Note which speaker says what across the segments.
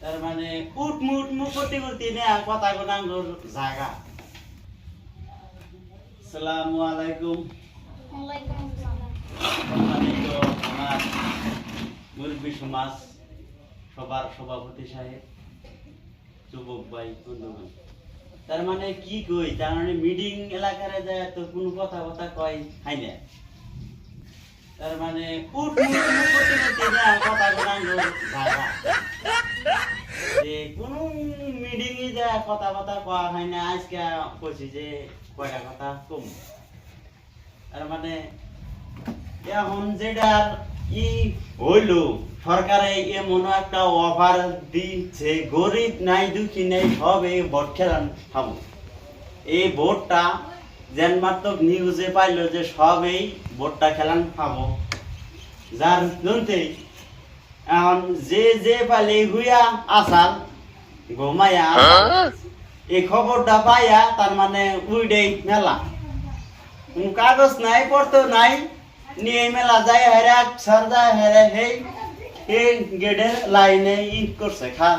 Speaker 1: তার মানে উঠমুট মুখটি করতে না কথা গোনাঙ্গর জায়গা। আসসালামু আলাইকুম।
Speaker 2: ওয়ালাইকুম আসসালাম।
Speaker 1: সম্মানিত আমার মুরব্বী সমাজ, সবার সভাপতি সাহেব, যুবক ভাই বন্ধুগণ, তার মানে কি কই, তার মানে মিটিং এলাকারে যায় তো কোনো কথা কথা কয় হাই না। তার মানে উঠমুট মুখটি করতে না কথা গোনাঙ্গর জায়গা। যে কোনো মিটিং এ যায় কথা কথা কয়া হয় না। আজকে কইছি যে কয়টা কথা কম। তার মানে এখন যেটার ই হইল, সরকারে এমন একটা অফার দিচ্ছে, গরিব নাই দুঃখী নাই সব এই ভোট খেলান খাবো। এই ভোটটা যেন মাত্র নিউজে পাইলো যে সব এই ভোটটা খেলান খাবো, যার জন্যই এখন যে যে পালে হুইয়া আসাল ঘুমাইয়া এই খবরটা পাইয়া তার মানে উইডেই মেলা, কাগজ নাই পড়তো নাই, নিয়ে মেলা যায় হেরে সার যায় হেরে এই গেটের লাইনে ই করছে খা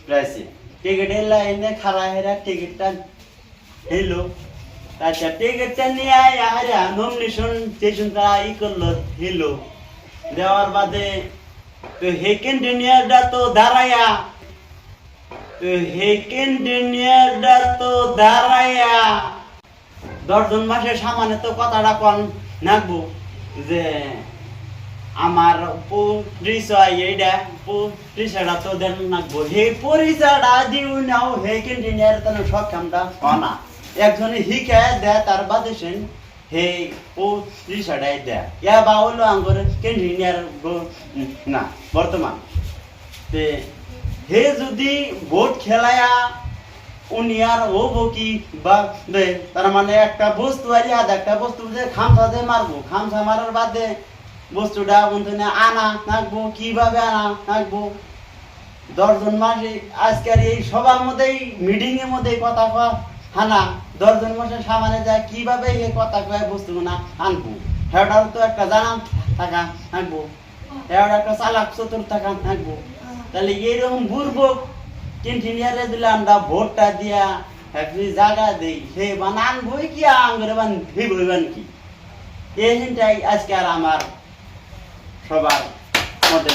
Speaker 1: প্রাইসে টিকিটের লাইনে খাড়া হেরা টিকিটটা হেলো। আচ্ছা টিকিটটা নিয়ে আয়া নমিনেশন স্টেশন তারা ই করলো হেলো দেওয়ার বাদে তো হেকেন্ড ইঞ্জিনিয়ারটা তো দাঁড়াইয়া, তো হেকেন্ড ইঞ্জিনিয়ারটা তো দাঁড়াইয়া 10 জন মাসের সামনে তো কথাটা কন নাকবো যে আমার পরিচয় এইটা পরিচয়টা তো দেন নাকবো। হে পরিচয়টা দিও নাও হেকেন্ড ইঞ্জিনিয়ার তেন সক্ষমটা হনা একজনে শিখায় দেয়, তার বাদে সেন হে পরিচয়টাই দেয় ইয়া বা হলো আঙ্গর ইঞ্জিনিয়ার না বর্তমান তে হে যদি ভোট খেলায়া উনি আর হবো কি বা তার মানে একটা বস্তু আর একটা বস্তু যে খামসা দিয়ে মারবো, খামসা মারার বাদে বস্তুটা আনা থাকবো, কিভাবে আনা থাকবো। 10 জন মাসে আজকের এই সবার মধ্যেই মিটিং এর মধ্যে কথা কয় হানা 10 জন মাসের সামনে যায় কিভাবে এই কথা কয় বস্তু না আনবো, হেটার তো একটা জানা থাকা থাকবো, হেটার একটা চালাক চতুর থাকা থাকবো। তাহলে এইরকম বুড়বক ইঞ্জিনিয়ারে দিলে আমরা ভোটটা দিয়া ফ্যাক্টরি জায়গা দেই, সে বানান বই কি আঙ্গুরে বান বইবান কি, এইটাই আজকে আর আমার সবার মধ্যে